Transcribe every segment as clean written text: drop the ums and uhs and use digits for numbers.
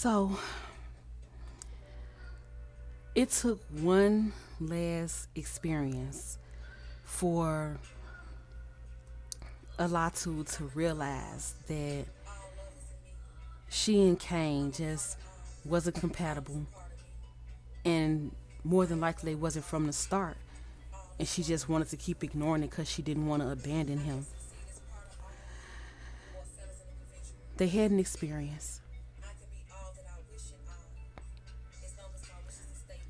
So it took one last experience for Allatu to realize that she and Kane just wasn't compatible, and more than likely it wasn't from the start, and she just wanted to keep ignoring it because she didn't want to abandon him. They had an experience.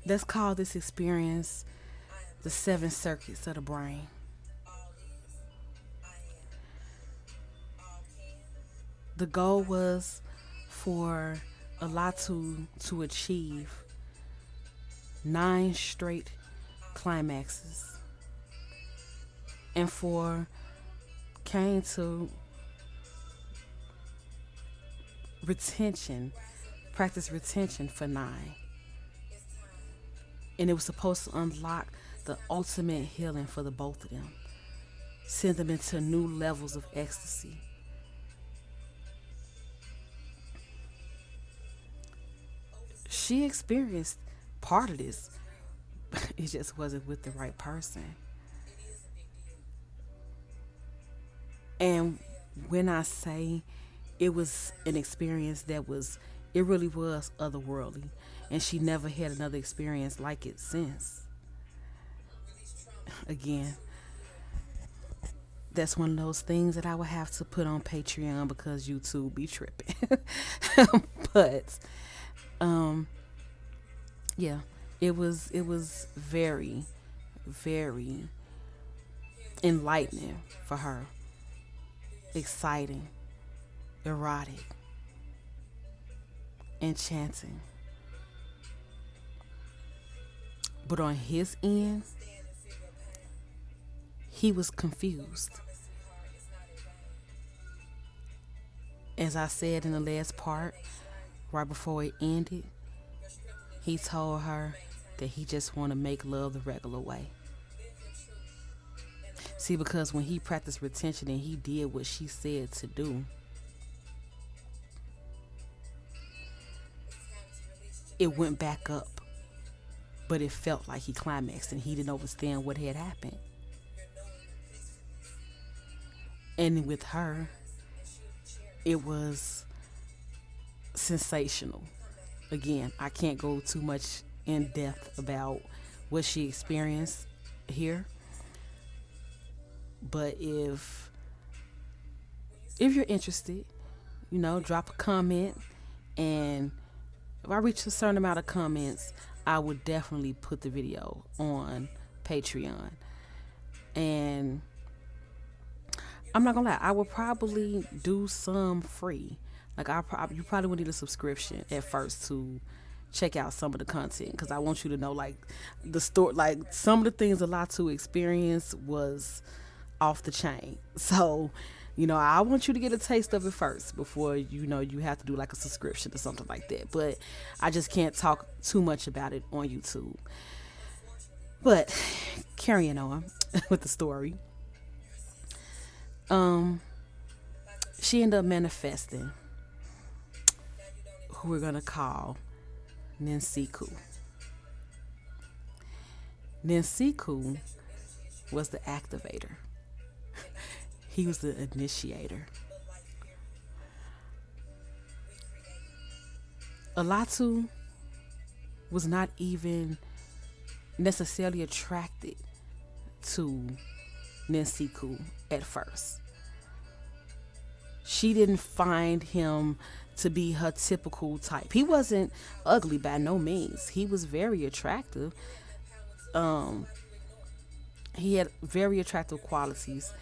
Let's call this experience the seven circuits of the brain. The goal was for Allatu to achieve 9 straight climaxes, and for Kane to retention, practice retention for 9. And it was supposed to unlock the ultimate healing for the both of them, send them into new levels of ecstasy. She experienced part of this, it just wasn't with the right person. And when I say it was an experience that was, it really was otherworldly. And she never had another experience like it since. Again, that's one of those things that I would have to put on Patreon because YouTube be tripping. But yeah, it was very, very enlightening for her, exciting, erotic, enchanting. But on his end, he was confused. As I said in the last part, right before it ended, he told her that he just want to make love the regular way. See, because when he practiced retention and he did what she said to do, it went back up. But it felt like he climaxed and he didn't understand what had happened. And with her, it was sensational. Again, I can't go too much in depth about what she experienced here. But if you're interested, drop a comment, and if I reach a certain amount of comments, I would definitely put the video on Patreon. And I'm not gonna lie, I will probably do some free. Like you probably would need a subscription at first to check out some of the content, because I want you to know, like, the story, like some of the things Allatu experience was off the chain. So, I want you to get a taste of it first before you have to do like a subscription or something like that. But I just can't talk too much about it on YouTube. But carrying on with the story, she ended up manifesting who we're gonna call Ninsiku. Ninsiku was the activator. He was the initiator. Allatu was not even necessarily attracted to Ninsiku at first. She didn't find him to be her typical type. He wasn't ugly by no means. He was very attractive. He had very attractive qualities,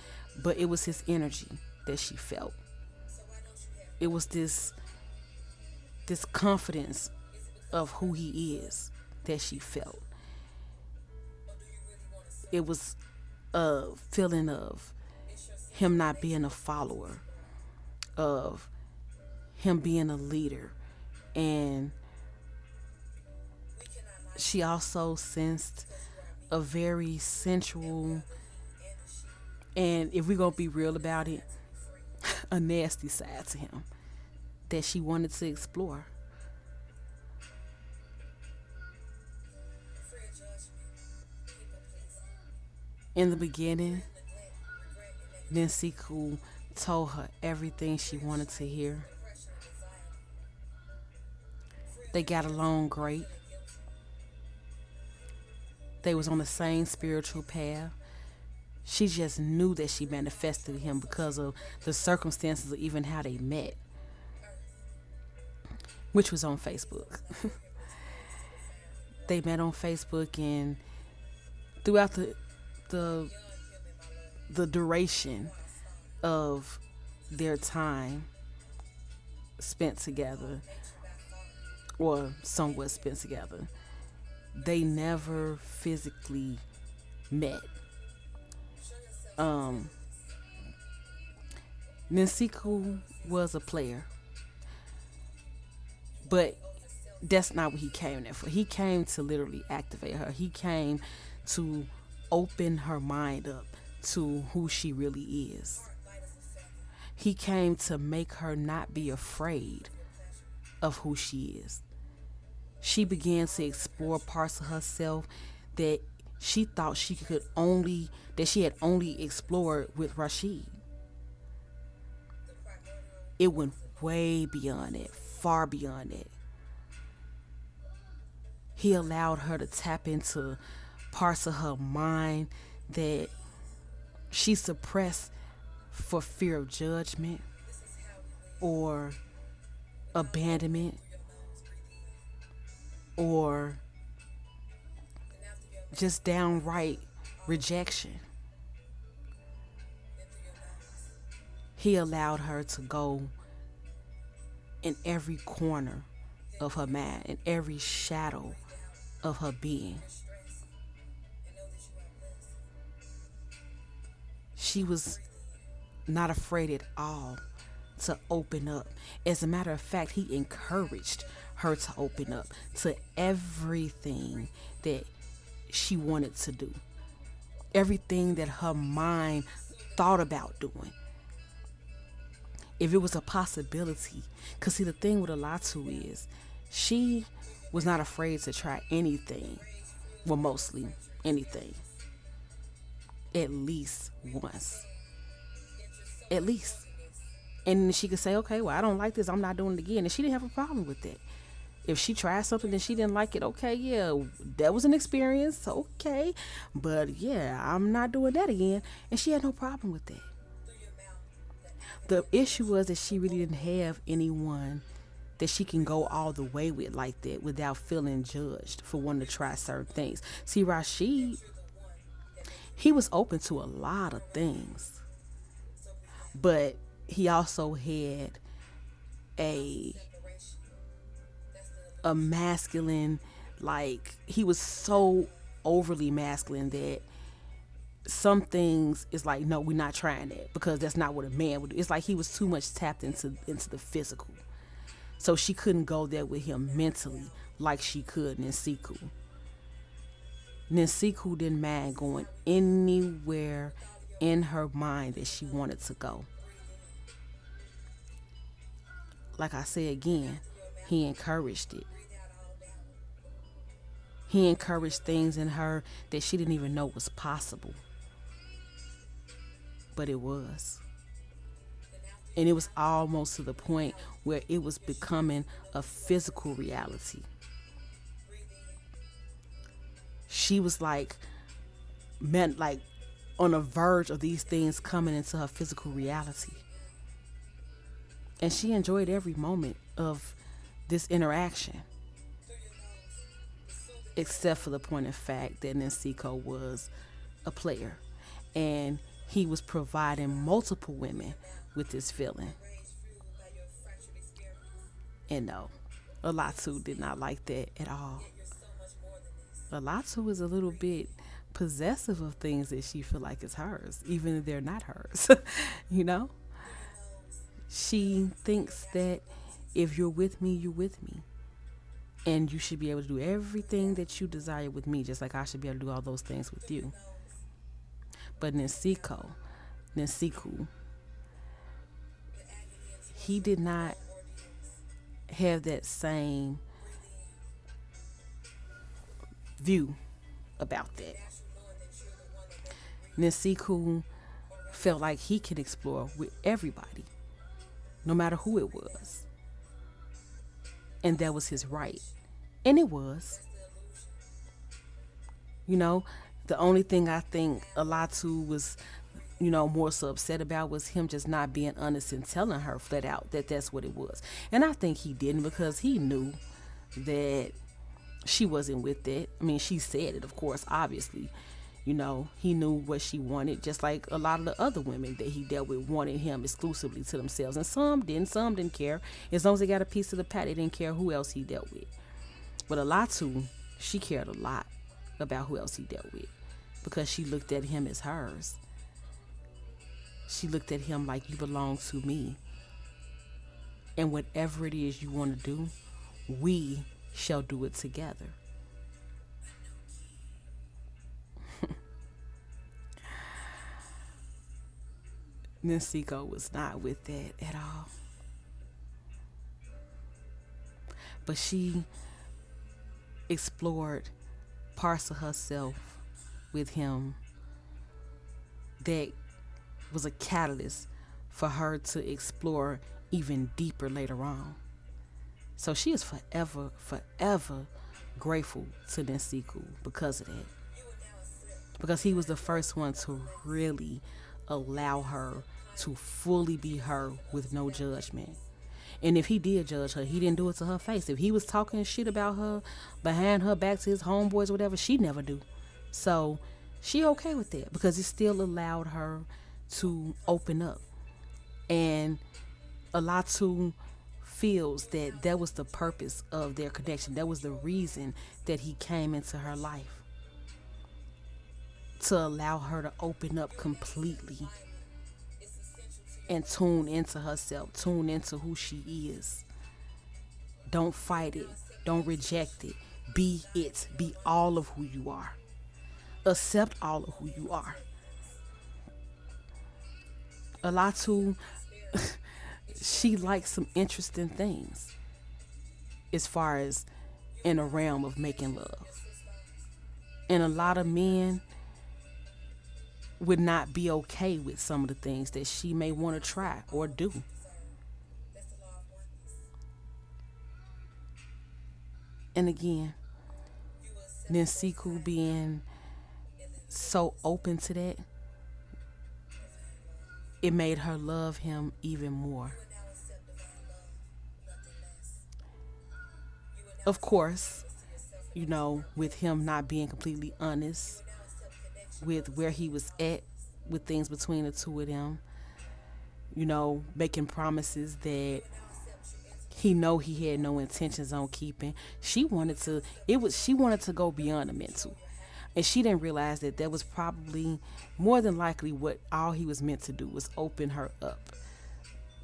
but it was his energy that she felt. It was this confidence of who he is that she felt. It was a feeling of him not being a follower, of him being a leader. And she also sensed a very sensual, and if we're gonna be real about it, a nasty side to him that she wanted to explore. In the beginning, Ninsiku told her everything she wanted to hear. They got along great. They was on the same spiritual path. She just knew that she manifested him because of the circumstances of even how they met, which was on Facebook. They met on Facebook, and throughout the the duration of their time spent together, or somewhat spent together, they never physically met. Um, Ninsiku was a player, but that's not what he came there for. He came to literally activate her. He came to open her mind up to who she really is. He came to make her not be afraid of who she is. She began to explore parts of herself that she thought she had only explored with Rashid. It went way beyond it, far beyond it. He allowed her to tap into parts of her mind that she suppressed for fear of judgment or abandonment or just downright rejection. He allowed her to go in every corner of her mind, in every shadow of her being. She was not afraid at all to open up. As a matter of fact, he encouraged her to open up to everything that she wanted to do, everything that her mind thought about doing. If it was a possibility, because see, the thing with Allatu is she was not afraid to try anything, well, mostly anything, at least once. At least. And she could say, okay, well, I don't like this, I'm not doing it again. And she didn't have a problem with that. If she tried something and she didn't like it, okay, yeah, that was an experience, okay. But yeah, I'm not doing that again. And she had no problem with that. The issue was that she really didn't have anyone that she can go all the way with like that without feeling judged for wanting to try certain things. See, Rashid, he was open to a lot of things, but he also had a masculine, like, he was so overly masculine that some things is like, no, we're not trying that because that's not what a man would do. It's like he was too much tapped into the physical, so she couldn't go there with him mentally like she could Ninsiku. Ninsiku didn't mind going anywhere in her mind that she wanted to go. Like I say again, he encouraged it. He encouraged things in her that she didn't even know was possible. But it was. And it was almost to the point where it was becoming a physical reality. She was like, meant like on the verge of these things coming into her physical reality. And she enjoyed every moment of this interaction, except for the point of fact that Ninsiku was a player and he was providing multiple women with this feeling. And no, Allatu did not like that at all. Allatu is a little bit possessive of things that she feel like is hers, even if they're not hers. You know? She thinks that if you're with me, you're with me. And you should be able to do everything that you desire with me, just like I should be able to do all those things with you. But Ninsiku, he did not have that same view about that. Nsiku felt like he could explore with everybody, no matter who it was. And that was his right. And it was. You know, the only thing I think Allatu was, more so upset about was him just not being honest and telling her flat out that that's what it was. And I think he didn't because he knew that she wasn't with it. I mean, she said it, of course, obviously. He knew what she wanted, just like a lot of the other women that he dealt with wanted him exclusively to themselves. And some didn't care. As long as they got a piece of the pie, they didn't care who else he dealt with. But Allatu, she cared a lot about who else he dealt with because she looked at him as hers. She looked at him like, you belong to me. And whatever it is you want to do, we shall do it together. Nsiku was not with that at all. But she explored parts of herself with him that was a catalyst for her to explore even deeper later on. So she is forever, forever grateful to Nsiku because of that. Because he was the first one to really allow her to fully be her with no judgment. And if he did judge her, he didn't do it to her face. If he was talking shit about her behind her back to his homeboys or whatever, she'd never do. So she okay with that because it still allowed her to open up. And Allatu feels that that was the purpose of their connection. That was the reason that he came into her life. To allow her to open up completely and tune into herself, tune into who she is. Don't fight it. Don't reject it. Be it. Be all of who you are. Accept all of who you are. Allatu, she likes some interesting things as far as in a realm of making love. And a lot of men would not be okay with some of the things that she may want to try or do. And again, Nsiku being so open to that, it made her love him even more. Of course, with him not being completely honest with where he was at with things between the two of them, making promises that he had no intentions on keeping. She wanted to go beyond the mental. And she didn't realize that was probably more than likely what all he was meant to do was open her up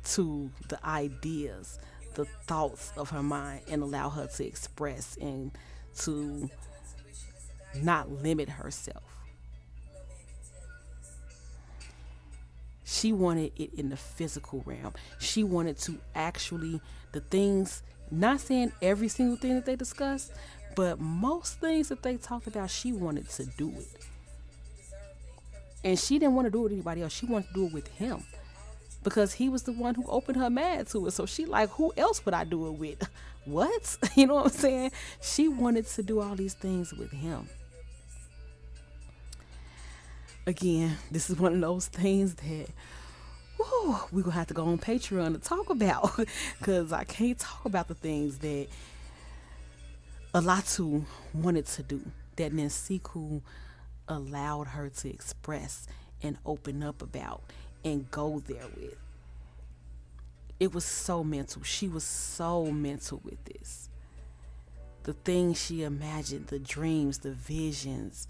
to the ideas, the thoughts of her mind and allow her to express and to not limit herself. She wanted it in the physical realm. She wanted to actually, the things, not saying every single thing that they discussed, but most things that they talked about, she wanted to do it. And she didn't want to do it with anybody else. She wanted to do it with him because he was the one who opened her mind to it. So she like, who else would I do it with? What? You know what I'm saying? She wanted to do all these things with him. Again, this is one of those things that we're going to have to go on Patreon to talk about because I can't talk about the things that Allatu wanted to do, that Nsiku allowed her to express and open up about and go there with. It was so mental. She was so mental with this. The things she imagined, the dreams, the visions,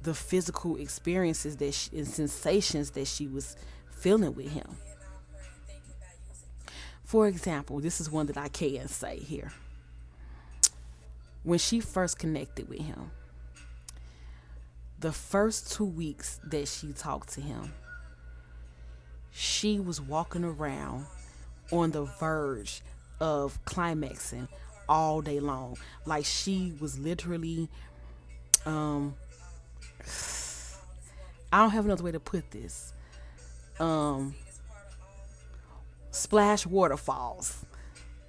the physical experiences and sensations that she was feeling with him. For example, this is one that I can say here. When she first connected with him, the first 2 weeks that she talked to him, she was walking around on the verge of climaxing all day long. Like she was literally, I don't have another way to put this. Um, Splash waterfalls.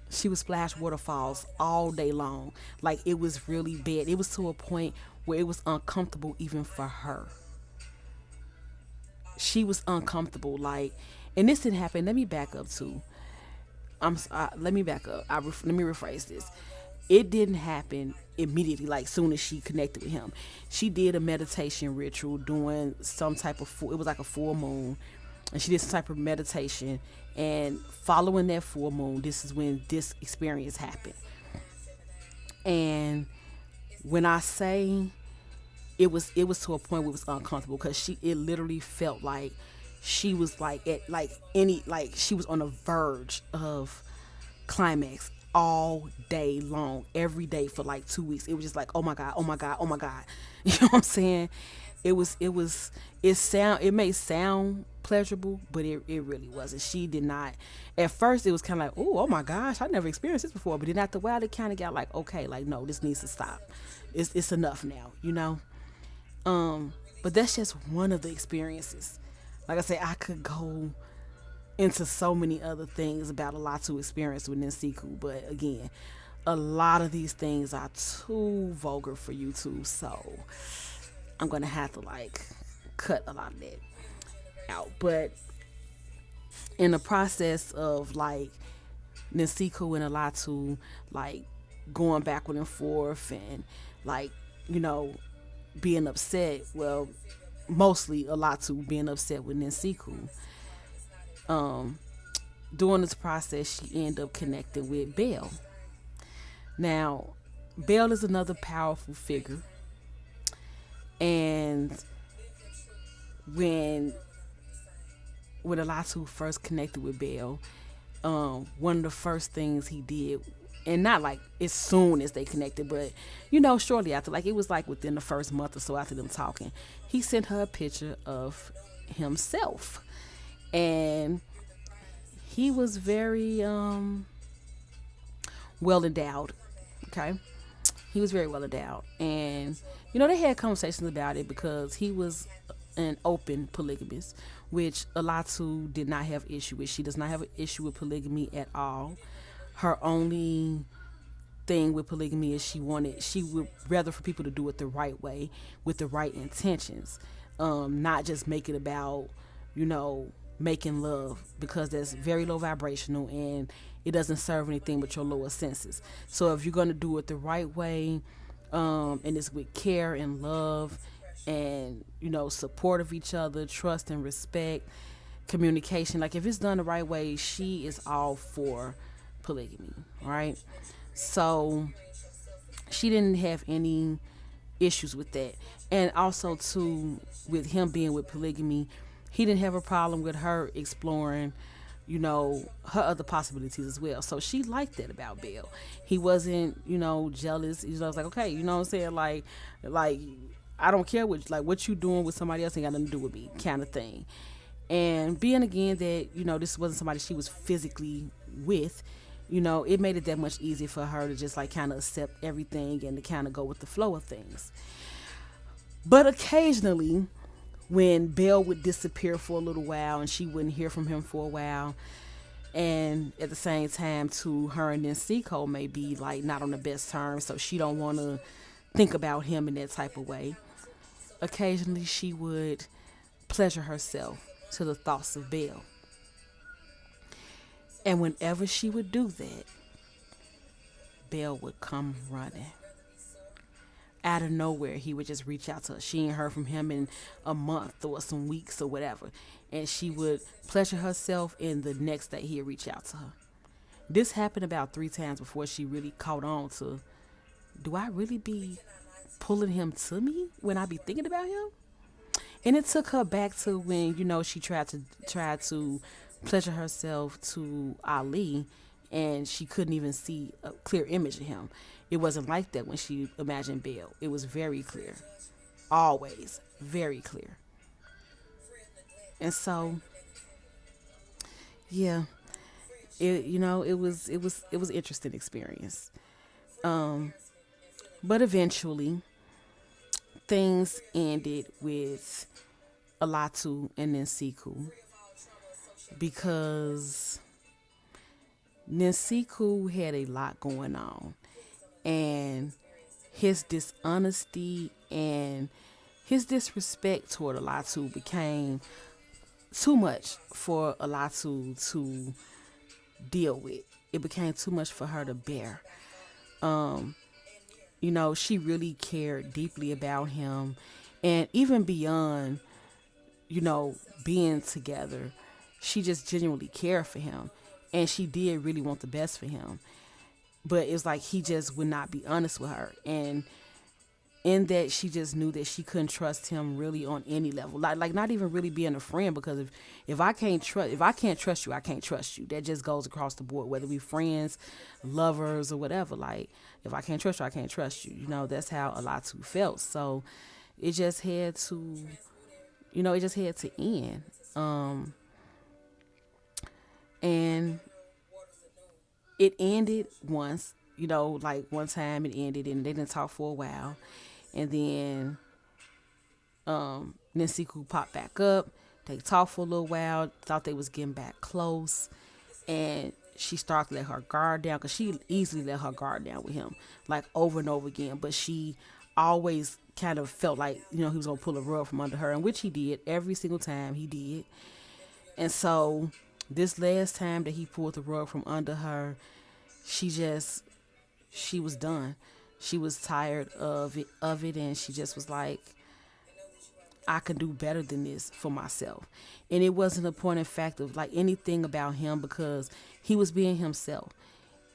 She would splash waterfalls all day long. Like it was really bad. It was to a point where it was uncomfortable even for her. She was uncomfortable. Like, and this didn't happen. Let me back up too. Let me back up. Let me rephrase this. It didn't happen immediately, like soon as she connected with him. She did a meditation ritual doing some type of it was like a full moon, and she did some type of meditation. And following that full moon, this is when this experience happened. And when I say it was to a point where it was uncomfortable because it literally felt like she was like at like any like she was on the verge of climax all day long, every day for like 2 weeks. It was just like, oh my god, oh my god, oh my god. You know what I'm saying? It may sound pleasurable, but it really wasn't. She did not. At first, it was kind of like, oh my gosh, I never experienced this before. But then after a while, it kind of got like, okay, like no, this needs to stop. It's enough now, you know. But that's just one of the experiences. Like I said, I could go into so many other things about Allatu experience with Ninsiku, but again, a lot of these things are too vulgar for YouTube, so I'm gonna have to like cut a lot of that out. But in the process of like Ninsiku and Allatu like going backward and forth and like, you know, being upset, well, mostly Allatu being upset with Ninsiku. um During this process she ended up connecting with Belle. Now Belle is another powerful figure, and when Allatu first connected with Belle, one of the first things he did, and not like as soon as they connected, but you know, shortly after, like it was like within the first month or so after them talking, he sent her a picture of himself. And he was very well endowed. Okay, he was very well endowed, and you know they had conversations about it because he was an open polygamist, which Allatu did not have issue with. She does not have an issue with polygamy at all. Her only thing with polygamy is she would rather for people to do it the right way with the right intentions, not just make it about, you know, making love, because that's very low vibrational and it doesn't serve anything but your lower senses. So if you're going to do it the right way, and it's with care and love and, you know, support of each other, trust and respect, communication, like if it's done the right way, she is all for polygamy, right? So she didn't have any issues with that. And also too, with him being with polygamy, he didn't have a problem with her exploring, you know, her other possibilities as well. So she liked that about Bill. He wasn't, you know, jealous. You know, I was like, okay, you know what I'm saying? Like I don't care what you doing with somebody else ain't got nothing to do with me, kind of thing. And being again that, you know, this wasn't somebody she was physically with, you know, it made it that much easier for her to just like kind of accept everything and to kind of go with the flow of things. But occasionally, when Belle would disappear for a little while and she wouldn't hear from him for a while, and at the same time too, her and then Seiko may be like not on the best terms, so she don't want to think about him in that type of way. Occasionally she would pleasure herself to the thoughts of Belle, and whenever she would do that, Belle would come running. Out of nowhere, he would just reach out to her. She ain't heard from him in a month or some weeks or whatever, and she would pleasure herself, and the next day he'd reach out to her. This happened about 3 times before she really caught on to, do I really be pulling him to me when I be thinking about him? And it took her back to when, you know, she tried to pleasure herself to Ali, and she couldn't even see a clear image of him. It wasn't like that when she imagined Belle. It was very clear. Always very clear. And so, yeah, it was interesting experience. But eventually things ended with Allatu and Ninsiku, because Ninsiku had a lot going on, and his dishonesty and his disrespect toward Allatu became too much for Allatu to deal with. It became too much for her to bear. She really cared deeply about him, and even beyond, being together, she just genuinely cared for him, and she did really want the best for him. But it's like he just would not be honest with her, and in that she just knew that she couldn't trust him really on any level, like not even really being a friend, because if I can't trust you, I can't trust you. That just goes across the board, whether we friends, lovers, or whatever. Like, if I can't trust you, I can't trust you. That's how Allatu felt. So it just had to end. And it ended once, like one time it ended and they didn't talk for a while. And then Ninsiku popped back up. They talked for a little while, thought they was getting back close. And she started to let her guard down, because she easily let her guard down with him, like over and over again. But she always kind of felt like, he was going to pull a rug from under her, and which he did. Every single time he did. And so this last time that he pulled the rug from under her, she was done. She was tired of it, and she just was like, I can do better than this for myself. And it wasn't a point in fact of like anything about him, because he was being himself.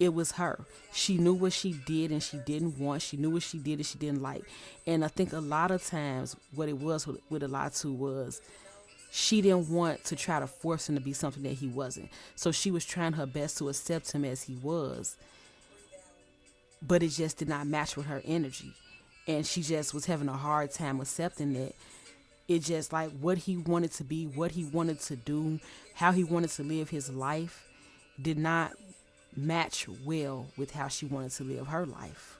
It was her. She knew what she did and she didn't want. She knew what she did and she didn't like. And I think a lot of times what it was with Allatu was she didn't want to try to force him to be something that he wasn't. So she was trying her best to accept him as he was, but it just did not match with her energy. And she just was having a hard time accepting that. It just like what he wanted to be, what he wanted to do, how he wanted to live his life did not match well with how she wanted to live her life.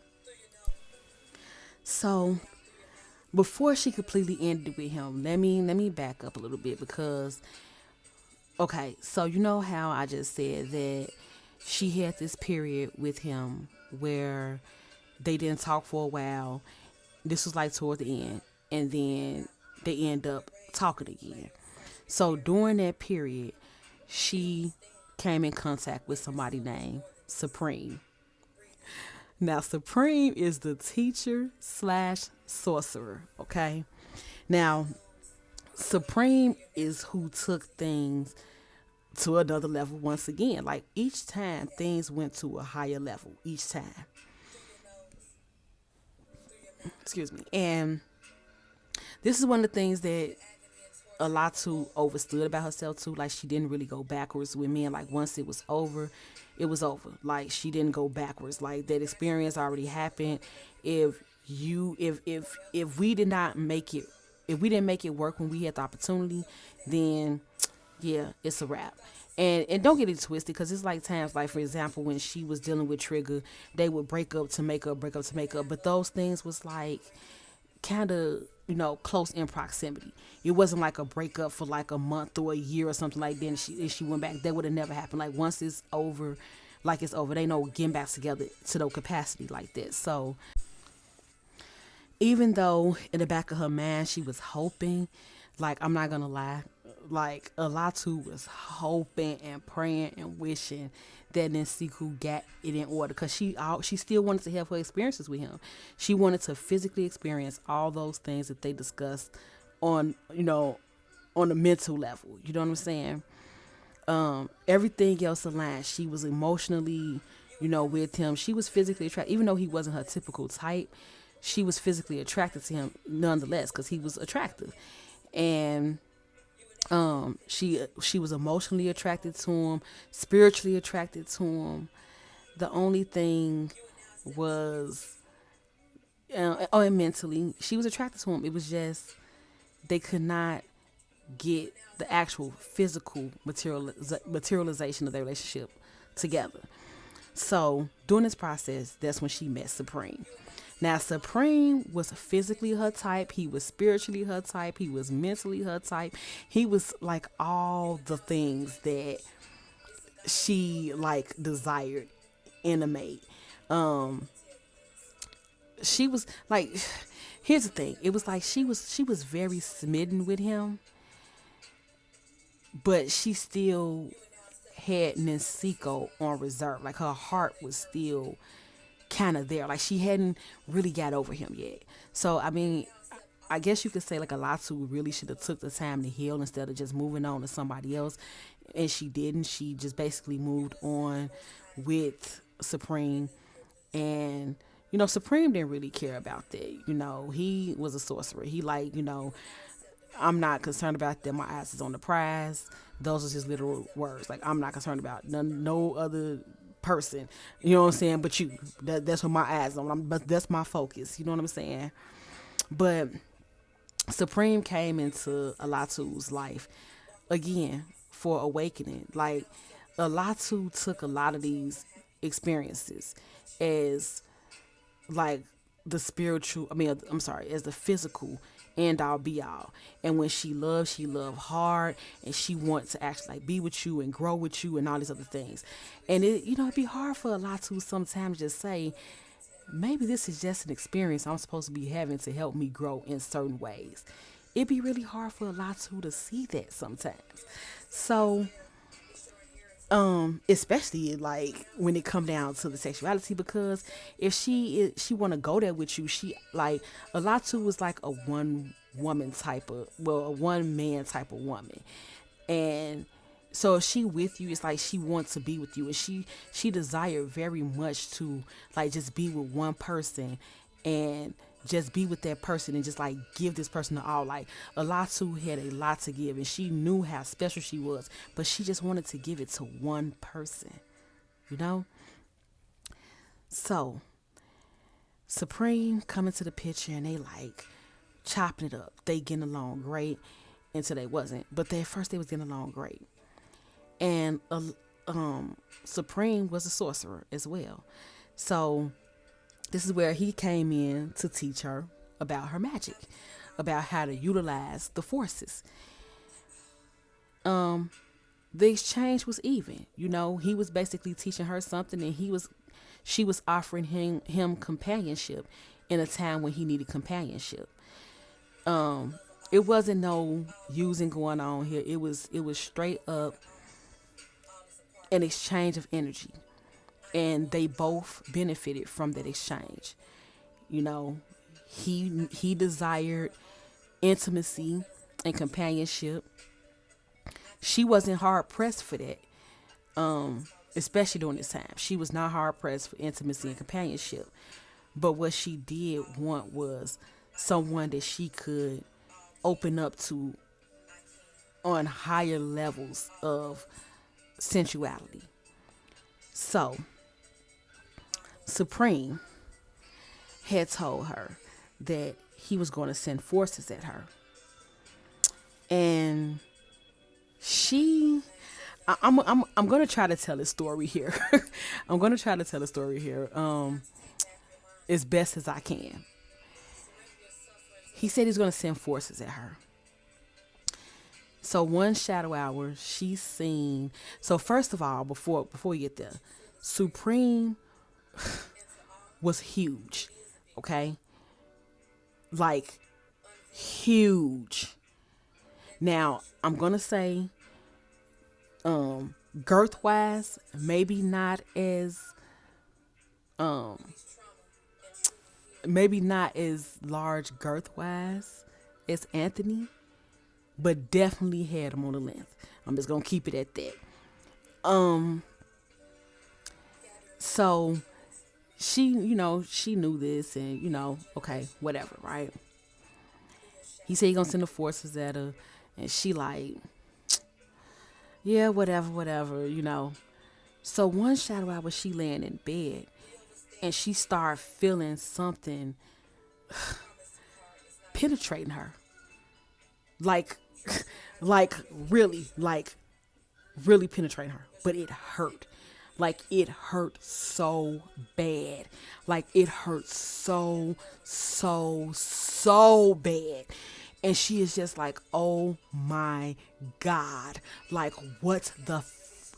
So before she completely ended with him, let me back up a little bit, because okay, so you know how I just said that she had this period with him where they didn't talk for a while. This was like toward the end, and then they end up talking again. So during that period, she came in contact with somebody named Supreme. Now, Supreme is the teacher / sorcerer, okay? Now, Supreme is who took things to another level once again. Like, each time, things went to a higher level each time. Excuse me. And this is one of the things that Allatu overstood about herself too. Like, she didn't really go backwards with men. Like, once it was over, it was over. Like, she didn't go backwards. Like, that experience already happened. If we did not make it, if we didn't make it work when we had the opportunity, then yeah, it's a wrap. And don't get it twisted, because it's like times, like for example, when she was dealing with Trigger, they would break up to make up, break up to make up. But those things was like kind of, close in proximity. It wasn't like a breakup for like a month or a year or something like that. And she went back. That would have never happened. Like, once it's over, like it's over. They know getting back together to no capacity like that. So even though in the back of her mind she was hoping, like, I'm not gonna lie, like Allatu was hoping and praying and wishing that Ninsiku got it in order, because she still wanted to have her experiences with him. She wanted to physically experience all those things that they discussed on on the mental level. You know what I'm saying? Everything else aligned. She was emotionally, with him. She was physically attracted, even though he wasn't her typical type. She was physically attracted to him nonetheless, because he was attractive. And she was emotionally attracted to him, spiritually attracted to him. The only thing was, and mentally, she was attracted to him. It was just they could not get the actual physical materialization of their relationship together. So during this process, that's when she met Supreme. Now, Supreme was physically her type. He was spiritually her type. He was mentally her type. He was like all the things that she like desired in a mate. Um, she was like, here's the thing. It was like she was very smitten with him, but she still had Nensiko on reserve. Like her heart was still kind of there. Like she hadn't really got over him yet. So I mean, I guess you could say like Allatu really should have took the time to heal instead of just moving on to somebody else, and she didn't. She just basically moved on with Supreme, and Supreme didn't really care about that. He was a sorcerer. He like I'm not concerned about that. My ass is on the prize. Those are his literal words. Like I'm not concerned about no other person. You know what I'm saying? But you. That's what my eyes on. But that's my focus. You know what I'm saying? But Supreme came into Alatu's life again for awakening. Like Allatu took a lot of these experiences as like the spiritual. I mean, I'm sorry, as the physical end all be all. And when she loved hard, and she wants to actually like be with you and grow with you and all these other things. And it'd be hard for Allatu sometimes just say, maybe this is just an experience I'm supposed to be having to help me grow in certain ways. It'd be really hard for Allatu to see that sometimes. So especially like when it come down to the sexuality, because if she want to go there with you, she like Allatu was like a one man type of woman. And so if she with you, it's like she wants to be with you, and she desired very much to like just be with one person and just be with that person and just like give this person all. Like Allatu had a lot to give, and she knew how special she was, but she just wanted to give it to one person, you know. So Supreme come into the picture, and they like chopping it up. They getting along great until they wasn't, but at first they was getting along great. And Supreme was a sorcerer as well, so this is where he came in to teach her about her magic, about how to utilize the forces. The exchange was even. He was basically teaching her something, and she was offering him companionship in a time when he needed companionship. It wasn't no using going on here. It was straight up an exchange of energy, and they both benefited from that exchange. He desired intimacy and companionship. She wasn't hard pressed for that, especially during this time. She was not hard pressed for intimacy and companionship, but what she did want was someone that she could open up to on higher levels of sensuality. So Supreme had told her that he was going to send forces at her, and I'm going to try to tell a story here. I'm going to try to tell a story here as best as I can. He said he's going to send forces at her. So one shadow hour, she's seen. So first of all, before we get there, Supreme was huge, okay? Like huge. Now I'm gonna say, girth wise, maybe not as large girth wise as Anthony, but definitely had him on the length. I'm just gonna keep it at that. So she knew this, and okay, whatever, right? He said he gonna send the forces at her, and she like, yeah, whatever. So one shadow hour, she laying in bed, and she started feeling something penetrating her, like really penetrating her, but it hurt. Like it hurt so bad. Like it hurt so bad. And she is just like, oh my God. Like, what the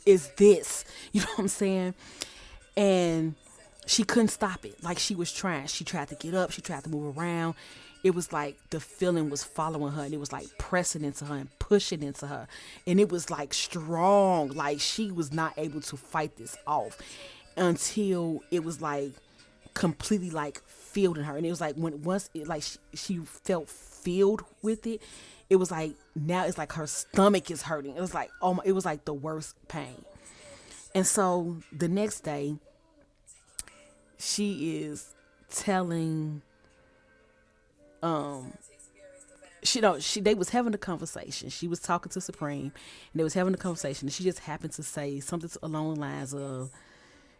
is this? You know what I'm saying? And she couldn't stop it. Like she was trying. She tried to get up. She tried to move around. It was like the feeling was following her, and it was like pressing into her and pushing into her. And it was like strong. Like she was not able to fight this off until it was like completely like filled in her. And it was like when once it like she felt filled with it, it was like now it's like her stomach is hurting. It was like, oh my, it was like the worst pain. And so the next day, she is telling she they was having a conversation. She was talking to Supreme, and they was having a conversation, and she just happened to say something along the lines of,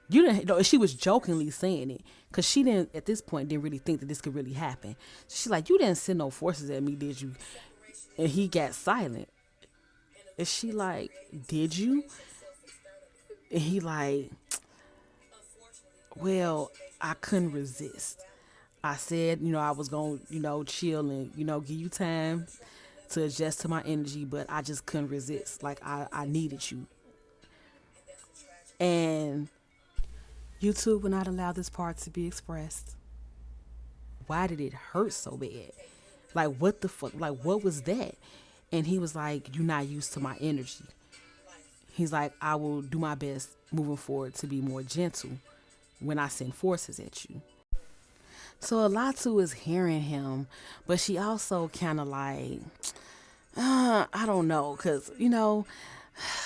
you didn't know, she was jokingly saying it because she didn't at this point didn't really think that this could really happen. She's like, you didn't send no forces at me, did you? And he got silent. And she like, did you? And he like, well, I couldn't resist. I said, I was going to, chill and, give you time to adjust to my energy, but I just couldn't resist. Like, I needed you. And YouTube will not allow this part to be expressed. Why did it hurt so bad? Like, what the fuck? Like, what was that? And he was like, you're not used to my energy. He's like, I will do my best moving forward to be more gentle when I send forces at you. So Allatu is hearing him, but she also kind of like, I don't know, because,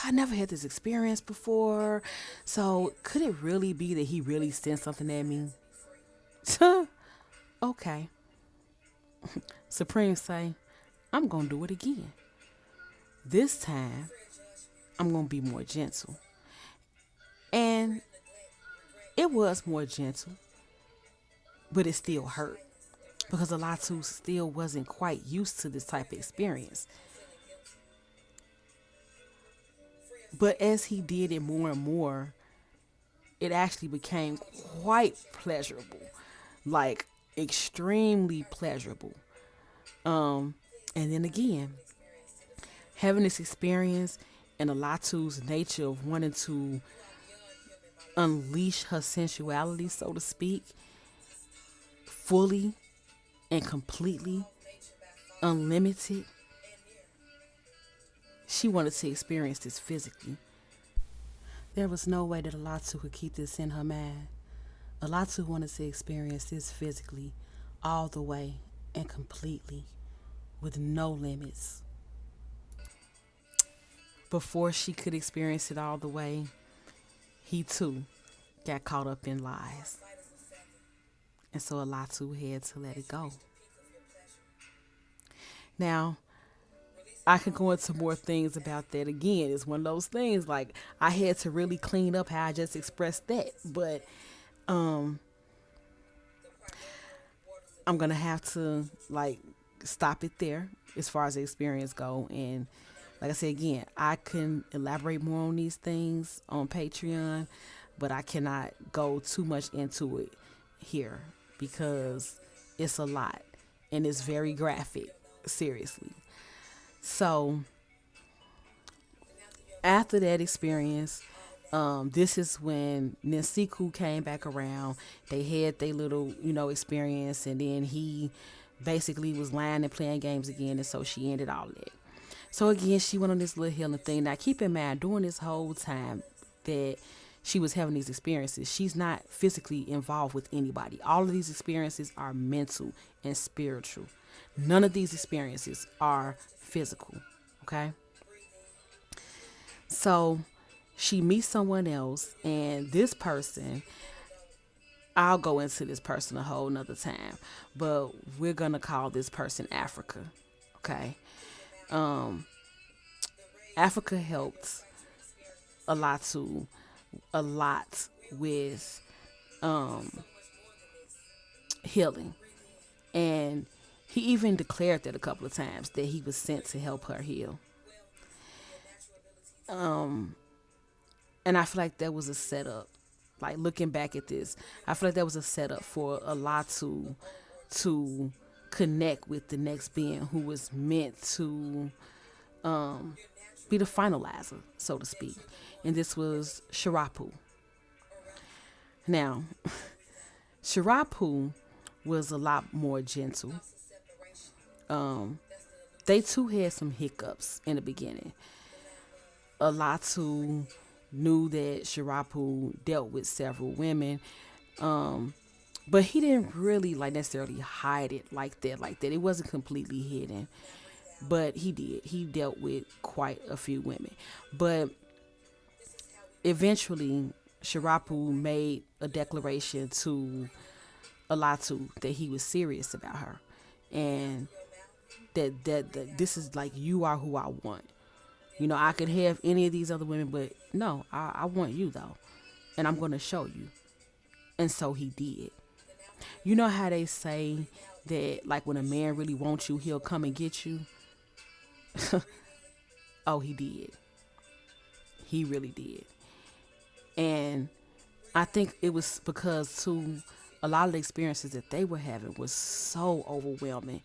I never had this experience before. So could it really be that he really sent something at me? Okay. Supreme say, I'm going to do it again. This time, I'm going to be more gentle. And it was more gentle, but it still hurt because Allatu still wasn't quite used to this type of experience. But as he did it more and more, it actually became quite pleasurable, like extremely pleasurable. And then again, having this experience and Allatu's nature of wanting to unleash her sensuality, so to speak, fully and completely, unlimited. She wanted to experience this physically. There was no way that Allatu could keep this in her mind. Allatu wanted to experience this physically, all the way and completely, with no limits. Before she could experience it all the way, he too got caught up in lies. And so Allatu had to let it go. Now, I could go into more things about that. Again, it's one of those things like I had to really clean up how I just expressed that. But I'm gonna have to like stop it there as far as the experience go. And like I said again, I can elaborate more on these things on Patreon, but I cannot go too much into it here because it's a lot and it's very graphic, seriously. So after that experience, this is when Ninsiku came back around. They had their little, experience, and then he basically was lying and playing games again, and so she ended all that. So again, she went on this little healing thing. Now keep in mind, during this whole time that she was having these experiences, she's not physically involved with anybody. All of these experiences are mental and spiritual. None of these experiences are physical, okay? So she meets someone else, and this person, I'll go into this person a whole nother time, but we're gonna call this person Africa, okay? Africa helped Allatu a lot with healing, and he even declared that a couple of times that he was sent to help her heal. And I feel like that was a setup. Like looking back at this, I feel like that was a setup for Allatu to connect with the next being who was meant to be the finalizer, so to speak. And this was Shirapu. Now, Shirapu was a lot more gentle. They too had some hiccups in the beginning. Allatu knew that Shirapu dealt with several women, but he didn't really like necessarily hide it like that. Like that, it wasn't completely hidden, but he did. He dealt with quite a few women, but eventually, Shirapu made a declaration to Allatu that he was serious about her, and that this is like you are who I want. You know, I could have any of these other women, but no, I want you though, and I'm gonna show you. And so he did. You know how they say that like when a man really wants you, he'll come and get you. Oh, he did. He really did. And I think it was because too a lot of the experiences that they were having was so overwhelming.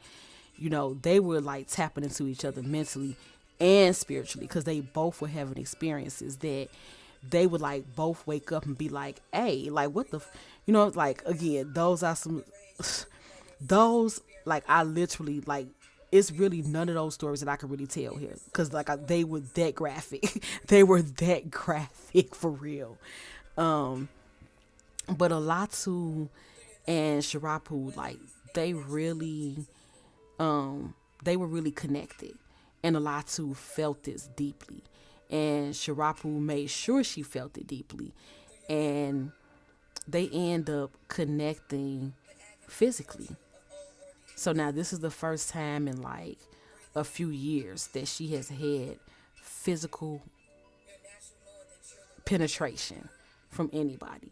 You know, they were like tapping into each other mentally and spiritually because they both were having experiences that they would like both wake up and be like, hey, like what the you know, like again, those are some those like I literally like it's really none of those stories that I can really tell here because like they were that graphic. They were that graphic for real. um but Alatu and Shirapu, like they really they were really connected, and Alatu felt this deeply, and Shirapu made sure she felt it deeply, and they end up connecting physically. So now this is the first time in like a few years that she has had physical penetration from anybody.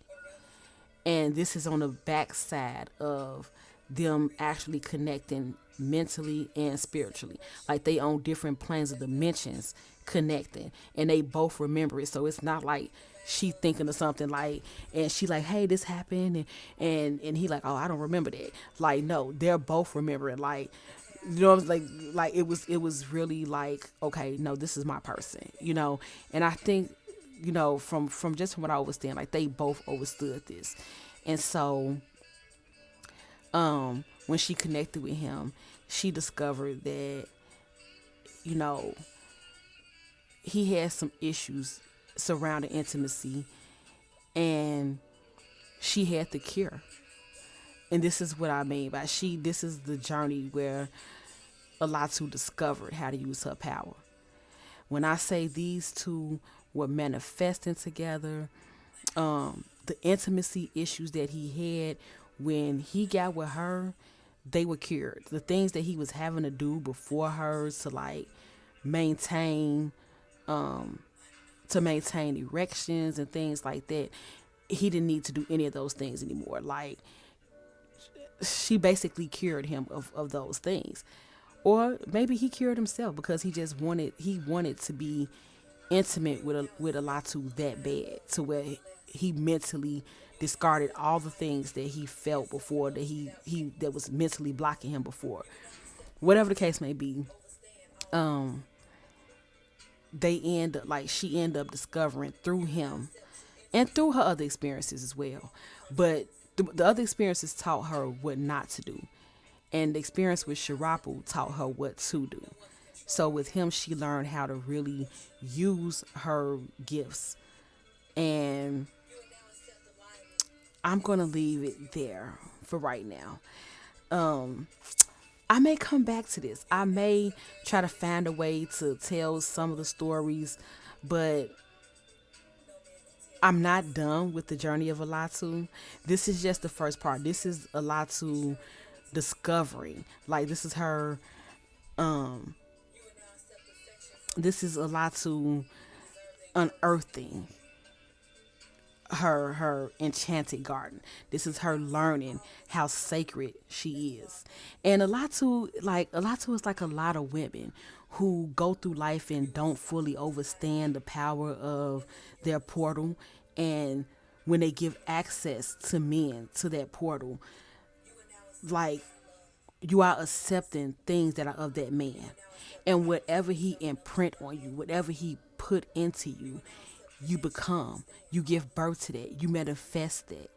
And this is on the backside of them actually connecting mentally and spiritually. Like they on different planes of dimensions connecting and they both remember it. So it's not like she thinking of something like and she like, hey, this happened and he like, oh, I don't remember that. Like no, they're both remembering like you know like it was really like okay, no, this is my person, you know. And I think you know from just from what I was saying, like they both understood this. And so when she connected with him, she discovered that you know he had some issues surrounding intimacy, and she had the cure. And this is what I mean by she. This is the journey where Alatu discovered how to use her power. When I say these two were manifesting together, the intimacy issues that he had when he got with her, they were cured. The things that he was having to do before her to like maintain maintain erections and things like that, he didn't need to do any of those things anymore. Like she basically cured him of those things. Or maybe he cured himself because he wanted to be intimate with Alatu that bad to where he mentally discarded all the things that he felt before that he that was mentally blocking him before. Whatever the case may be, they end up like she end up discovering through him and through her other experiences as well. But the other experiences taught her what not to do, and the experience with Shirapu taught her what to do. So with him, she learned how to really use her gifts. And I'm gonna leave it there for right now. I may come back to this. I may try to find a way to tell some of the stories, but I'm not done with the journey of Alatu. This is just the first part. This is Alatu discovering. Like this is her this is Alatu unearthing her enchanted garden. This is her learning how sacred she is. And a lot to is like a lot of women who go through life and don't fully understand the power of their portal, and when they give access to men to that portal, like, you are accepting things that are of that man, and whatever he imprint on you, whatever he put into you, you become, you give birth to that, you manifest that.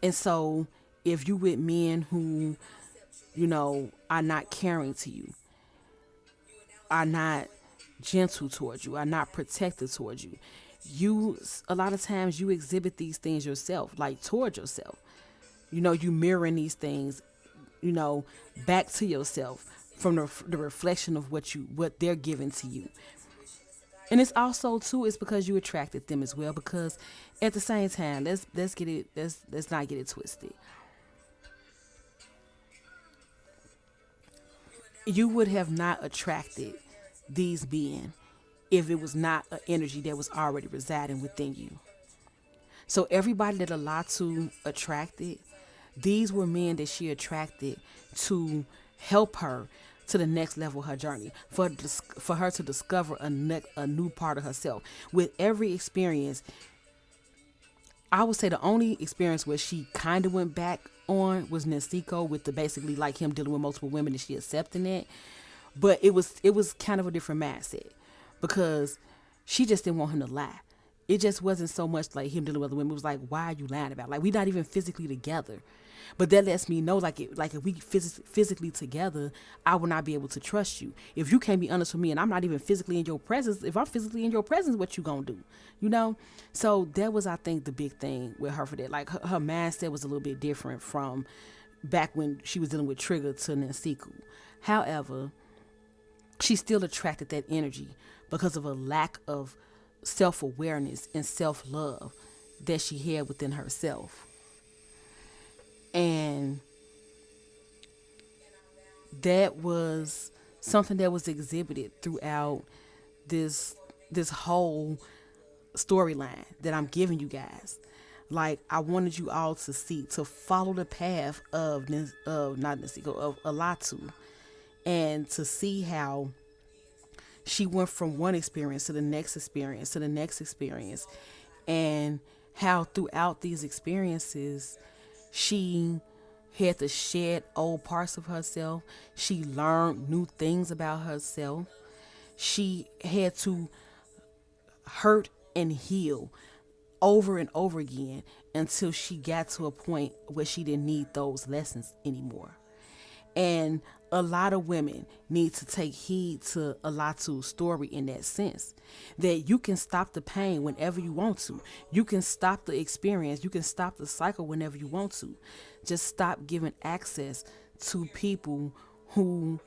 And so if you with men who, are not caring to you, are not gentle towards you, are not protective towards you, you, a lot of times you exhibit these things yourself, like toward yourself. You mirroring these things, you know, back to yourself from the reflection of what they're giving to you. And it's also too, it's because you attracted them as well. Because at the same time, let's not get it twisted. You would have not attracted these beings if it was not an energy that was already residing within you. So everybody that Allatu attracted, these were men that she attracted to help her to the next level of her journey, for her to discover a new part of herself. With every experience, I would say the only experience where she kind of went back on was Nensiko, with the basically like him dealing with multiple women and she accepting it. But it was kind of a different mindset, because she just didn't want him to lie. It just wasn't so much like him dealing with other women. It was like, why are you lying about it? Like, we're not even physically together. But that lets me know, like, if we physically together, I will not be able to trust you. If you can't be honest with me and I'm not even physically in your presence, if I'm physically in your presence, what you gonna do? So that was, I think, the big thing with her for that. Like, her mindset was a little bit different from back when she was dealing with Trigger to Nansiku. However, she still attracted that energy because of a lack of self-awareness and self-love that she had within herself. And that was something that was exhibited throughout this whole storyline that I'm giving you guys. Like, I wanted you all to see, to follow the path of not Nesiko, of Allatu, and to see how she went from one experience to the next experience to the next experience, and how throughout these experiences she had to shed old parts of herself. She learned new things about herself. She had to hurt and heal over and over again until she got to a point where she didn't need those lessons anymore. And a lot of women need to take heed to Allatu's story in that sense, that you can stop the pain whenever you want to. You can stop the experience. You can stop the cycle whenever you want to. Just stop giving access to people who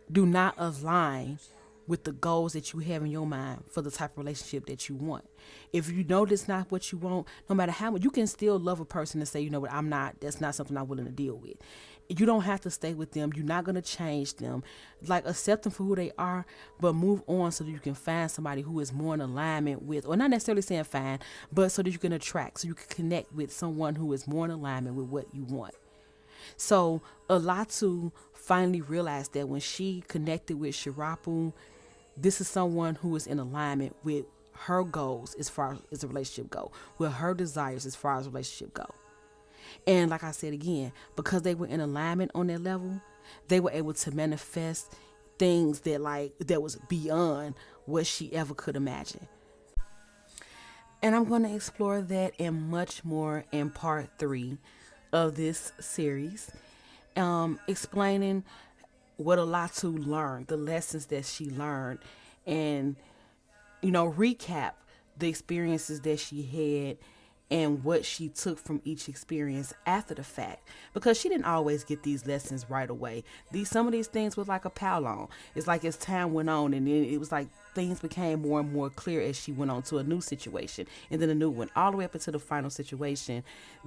do not align with the goals that you have in your mind for the type of relationship that you want. If you know that's not what you want, no matter how much, you can still love a person and say, you know what, that's not something I'm willing to deal with. You don't have to stay with them. You're not going to change them. Like, accept them for who they are, but move on so that you can find somebody who is more in alignment with, or not necessarily saying find, but so that you can attract, so you can connect with someone who is more in alignment with what you want. So Allatu finally realized that when she connected with Shirapu, this is someone who is in alignment with her goals as far as the relationship go, with her desires as far as the relationship go. And like I said again, because they were in alignment on that level, they were able to manifest things that was beyond what she ever could imagine. And I'm going to explore that and much more in part 3 of this series, explaining what Allatu learned, the lessons that she learned, and recap the experiences that she had and what she took from each experience after the fact, because she didn't always get these lessons right away. Some of these things was like a pile on. It's like as time went on, and then it was like things became more and more clear as she went on to a new situation, and then a new one, all the way up into the final situation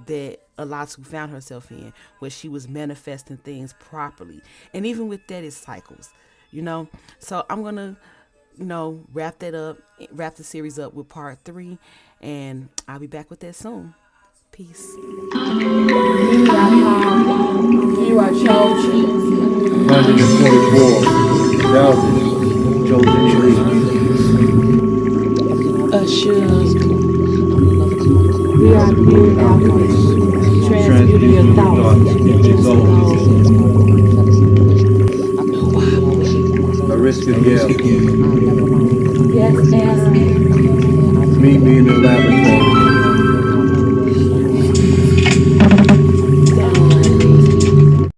that Allatu found herself in, where she was manifesting things properly. And even with that, it cycles. So I'm gonna wrap the series up with part 3, and I'll be back with that soon. Peace. You are powerful. You are chosen. 144,000 chosen trees. Assured. We are the moon alchemists, transmuting your thoughts into gold. Ariska Gale. Yes, and Meet me in the laboratory.